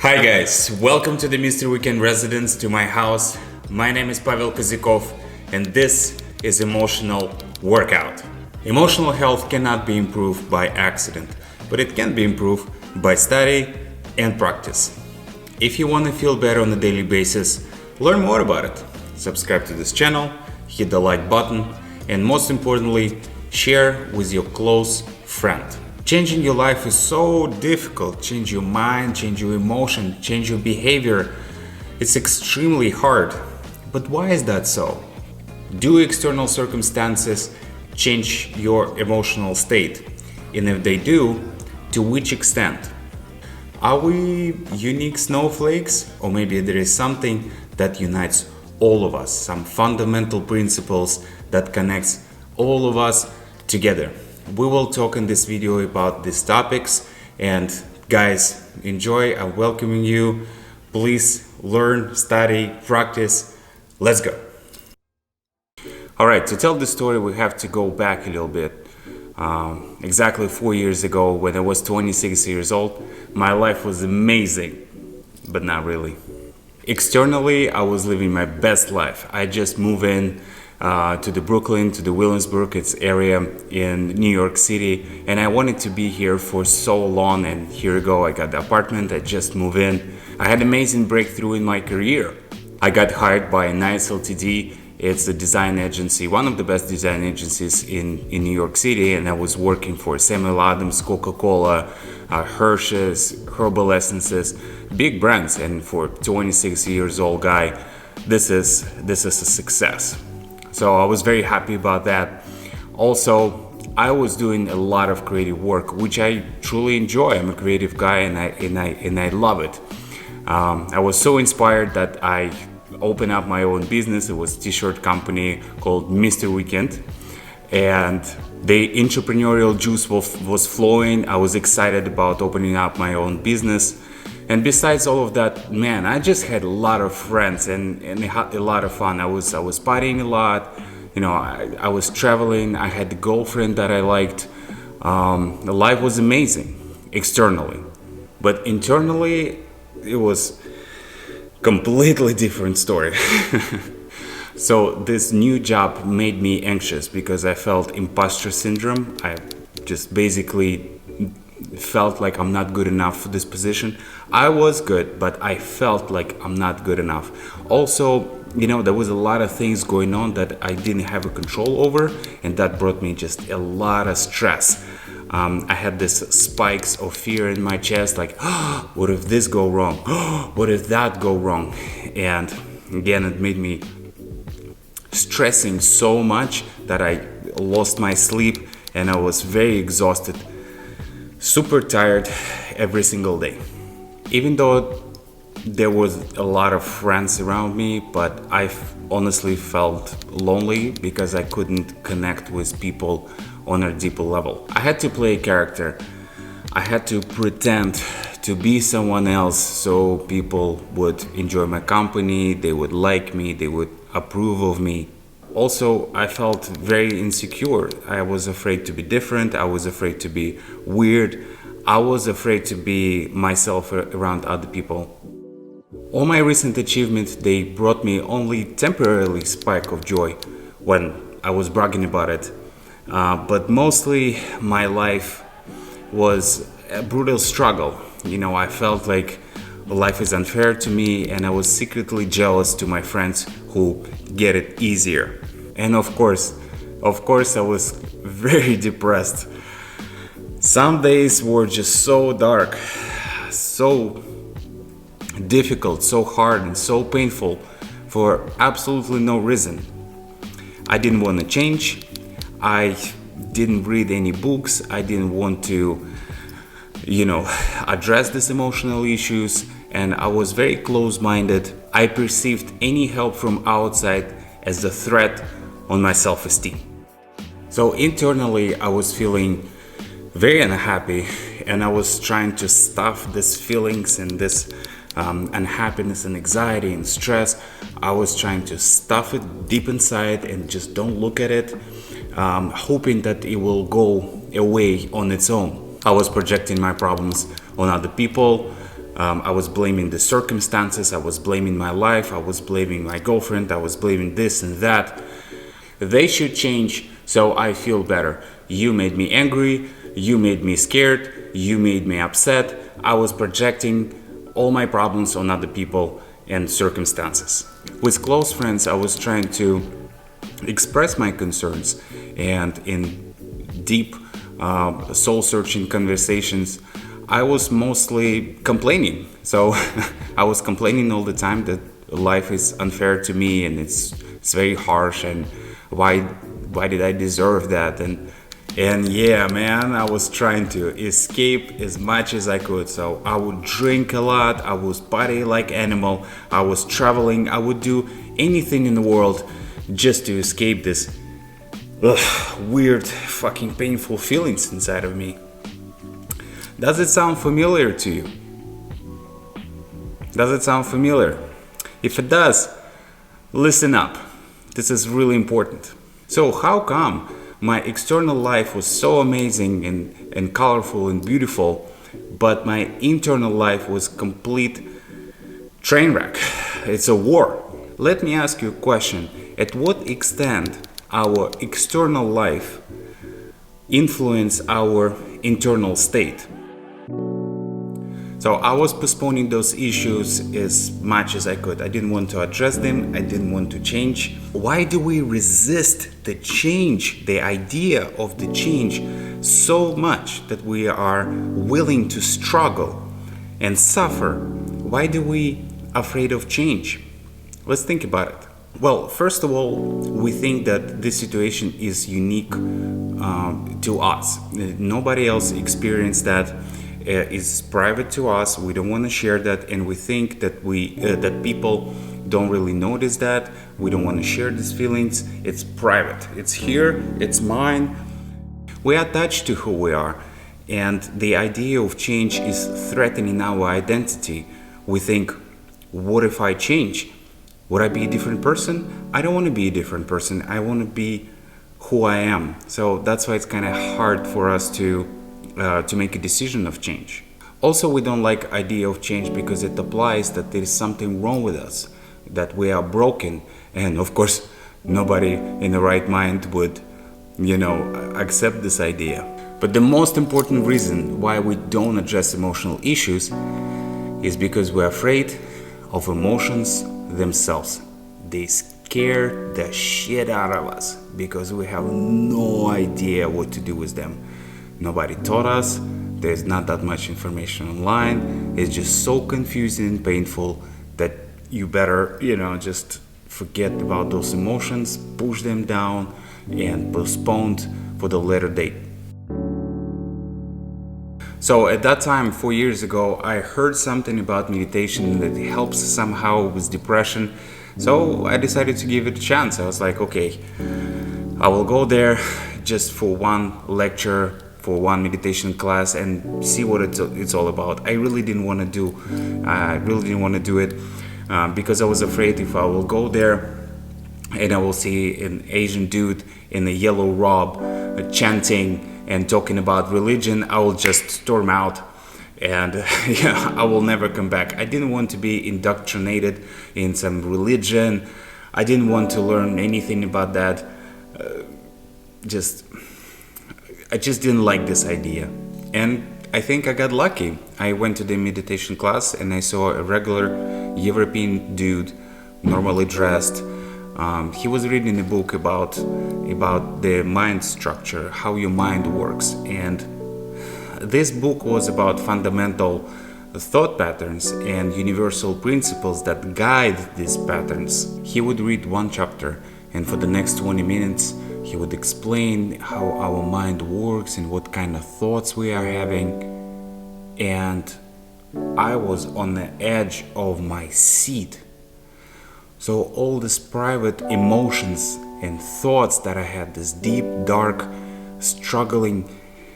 Hi guys, welcome to the Mr. Weekend residence to my house. My name is Pavel Kozякov and this is Emotional Workout. Emotional health cannot be improved by accident, but it can be improved by study and practice. If you want to feel better on a daily basis, learn more about it. Subscribe to this channel, hit the like button, and most importantly, share with your close friend. Changing your life is so difficult. Change your mind, change your emotion, change your behavior. It's extremely hard. But why is that so? Do external circumstances change your emotional state? And if they do, to which extent? Are we unique snowflakes? Or maybe there is something that unites all of us, some fundamental principles that connects all of us together. We will talk in this video about these topics, and guys, enjoy. I'm welcoming you. Please learn, study, practice. Let's go. All right, to tell the story, we have to go back a little bit. Exactly 4 years ago, when I was 26 years old, my life was amazing, but not really. Externally, I was living my best life. I just moved in to the Brooklyn, to the Williamsburg, it's area in New York City, and I wanted to be here for so long, and here we go, I got the apartment, I just moved in. I had an amazing breakthrough in my career. I got hired by Nice Ltd. It's a design agency, one of the best design agencies in New York City, and I was working for Samuel Adams, Coca-Cola, Hershey's, Herbal Essences, big brands, and for 26 years old guy, this is a success. So I was very happy about that. Also, I was doing a lot of creative work, which I truly enjoy. I'm a creative guy and I love it. I was so inspired that I opened up my own business. It was a t-shirt company called Mr. Weekend, and the entrepreneurial juice was flowing. I was excited about opening up my own business. And besides all of that, man, I just had a lot of friends and had a lot of fun. I was partying a lot, you know, I was traveling, I had a girlfriend that I liked. The life was amazing, externally. But internally, it was completely different story. So this new job made me anxious because I felt imposter syndrome. I just basically felt like I'm not good enough for this position. I was good, but I felt like I'm not good enough. Also, you know, there was a lot of things going on that I didn't have a control over, and that brought me just a lot of stress. I had this spikes of fear in my chest, like, oh, what if this go wrong? Oh, what if that go wrong? And again, it made me stressing so much that I lost my sleep and I was very exhausted. Super tired every single day. Even though there was a lot of friends around me, but I honestly felt lonely because I couldn't connect with people on a deeper level. I had to play a character. I had to pretend to be someone else so people would enjoy my company, they would like me, they would approve of me. Also, I felt very insecure. I was afraid to be different. I was afraid to be weird. I was afraid to be myself around other people. All my recent achievements, they brought me only temporarily spike of joy when I was bragging about it. But mostly my life was a brutal struggle. You know, I felt like life is unfair to me, and I was secretly jealous to my friends who get it easier. And of course, I was very depressed. Some days were just so dark, so difficult, so hard, and so painful for absolutely no reason. I didn't want to change. I didn't read any books. I didn't want to, address these emotional issues, and I was very close-minded. I perceived any help from outside as a threat on my self-esteem. So internally, I was feeling very unhappy, and I was trying to stuff these feelings and this unhappiness and anxiety and stress. I was trying to stuff it deep inside and just don't look at it, hoping that it will go away on its own. I was projecting my problems on other people, I was blaming the circumstances, I was blaming my life, I was blaming my girlfriend, I was blaming this and that. They should change so I feel better. You made me angry, you made me scared, you made me upset. I was projecting all my problems on other people and circumstances. With close friends, I was trying to express my concerns, and in deep soul-searching conversations, I was mostly complaining. So I was complaining all the time that life is unfair to me and it's very harsh, and why did I deserve that? And yeah, man, I was trying to escape as much as I could. So I would drink a lot, I was party like animal, I was traveling, I would do anything in the world just to escape this weird, fucking painful feelings inside of me. Does it sound familiar to you? Does it sound familiar? If it does, listen up. This is really important. So how come my external life was so amazing and colorful and beautiful, but my internal life was complete train wreck? It's a war. Let me ask you a question. At what extent our external life influence our internal state? So I was postponing those issues as much as I could. I didn't want to address them. I didn't want to change. Why do we resist the change, the idea of the change, so much that we are willing to struggle and suffer? Why do we afraid of change? Let's think about it. Well, first of all, we think that this situation is unique to us. Nobody else experienced that. It's private to us. We don't want to share that, and we think that that people don't really notice that. We don't want to share these feelings. It's private. It's here. It's mine. We are attached to who we are, and the idea of change is threatening our identity. We think, what if I change? Would I be a different person? I don't want to be a different person. I want to be who I am. So that's why it's kind of hard for us to make a decision of change. Also, we don't like idea of change because it implies that there is something wrong with us, that we are broken, and of course nobody in the right mind would, accept this idea. But the most important reason why we don't address emotional issues is because we're afraid of emotions themselves. They scare the shit out of us because we have no idea what to do with them. Nobody taught us. There's not that much information online. It's just so confusing and painful that you better, just forget about those emotions, push them down, and postpone for the later date. So at that time, 4 years ago, I heard something about meditation that helps somehow with depression. So I decided to give it a chance. I was like, okay, I will go there just for one lecture, for one meditation class, and see what it's all about. I really didn't want to do it because I was afraid if I will go there and I will see an Asian dude in a yellow robe chanting and talking about religion, I will just storm out and I will never come back. I didn't want to be indoctrinated in some religion. I didn't want to learn anything about that. I just didn't like this idea. And I think I got lucky. I went to the meditation class and I saw a regular European dude, normally dressed. He was reading a book about the mind structure, how your mind works. And this book was about fundamental thought patterns and universal principles that guide these patterns. He would read one chapter, and for the next 20 minutes, he would explain how our mind works and what kind of thoughts we are having. And I was on the edge of my seat. So all these private emotions and thoughts that I had, this deep, dark, struggling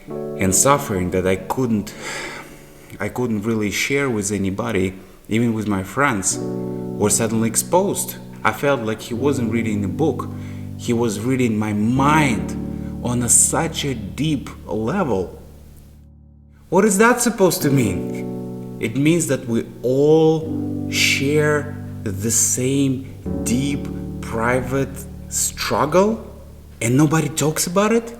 and suffering that I couldn't really share with anybody, even with my friends, were suddenly exposed. I felt like he wasn't reading a book. He was reading my mind on such a deep level. What is that supposed to mean? It means that we all share the same deep, private struggle and nobody talks about it.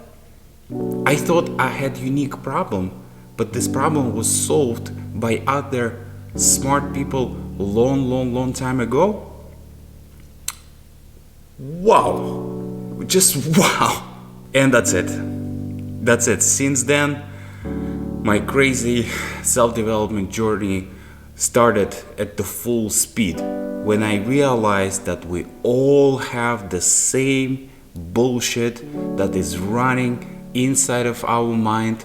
I thought I had unique problem, but this problem was solved by other smart people long time ago. Wow, just wow. And that's it. Since then, my crazy self-development journey started at the full speed when I realized that we all have the same bullshit that is running inside of our mind,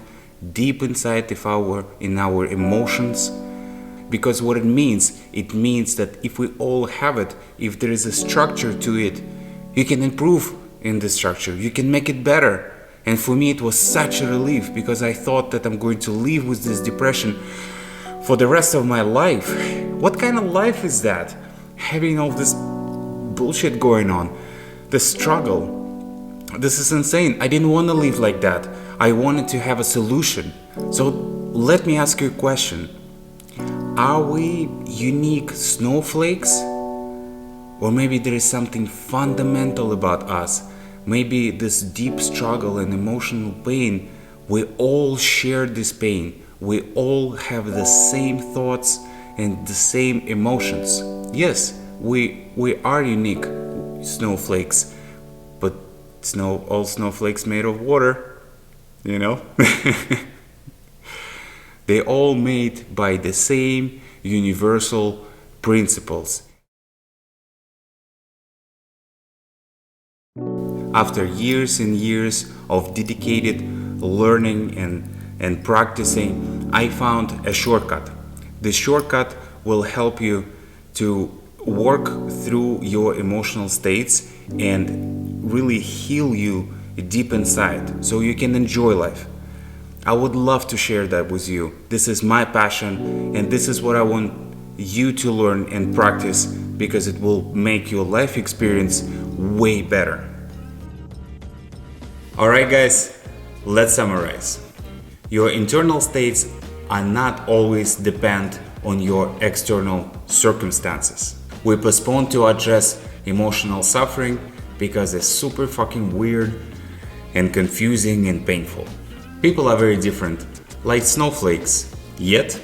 deep inside of our emotions. Because what it means that if we all have it, if there is a structure to it, you can improve in the structure, you can make it better. And for me it was such a relief, because I thought that I'm going to live with this depression for the rest of my life. What kind of life is that? Having all this bullshit going on, the struggle. This is insane. I didn't want to live like that. I wanted to have a solution. So let me ask you a question. Are we unique snowflakes? Or maybe there is something fundamental about us. Maybe this deep struggle and emotional pain, we all share this pain. We all have the same thoughts and the same emotions. Yes, we are unique snowflakes, but all snowflakes made of water, you know? They all made by the same universal principles. After years and years of dedicated learning and practicing, I found a shortcut. This shortcut will help you to work through your emotional states and really heal you deep inside so you can enjoy life. I would love to share that with you. This is my passion, and this is what I want you to learn and practice, because it will make your life experience way better. Alright guys, let's summarize. Your internal states are not always dependent on your external circumstances. We postpone to address emotional suffering because it's super fucking weird and confusing and painful. People are very different, like snowflakes, yet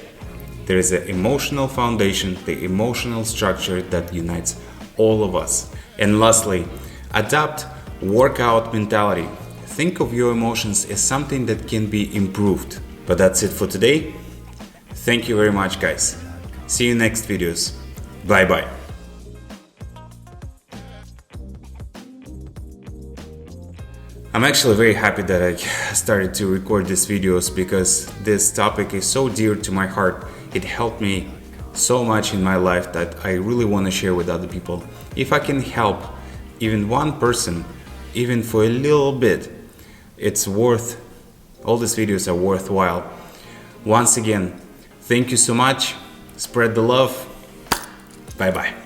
there is an emotional foundation, the emotional structure that unites all of us. And lastly, adopt workout mentality. Think of your emotions as something that can be improved. But that's it for today. Thank you very much, guys. See you next videos. Bye bye. I'm actually very happy that I started to record these videos, because this topic is so dear to my heart. It helped me so much in my life that I really want to share with other people. If I can help even one person, even for a little bit, it's worth, all these videos are worthwhile. Once again, thank you so much. Spread the love. Bye bye.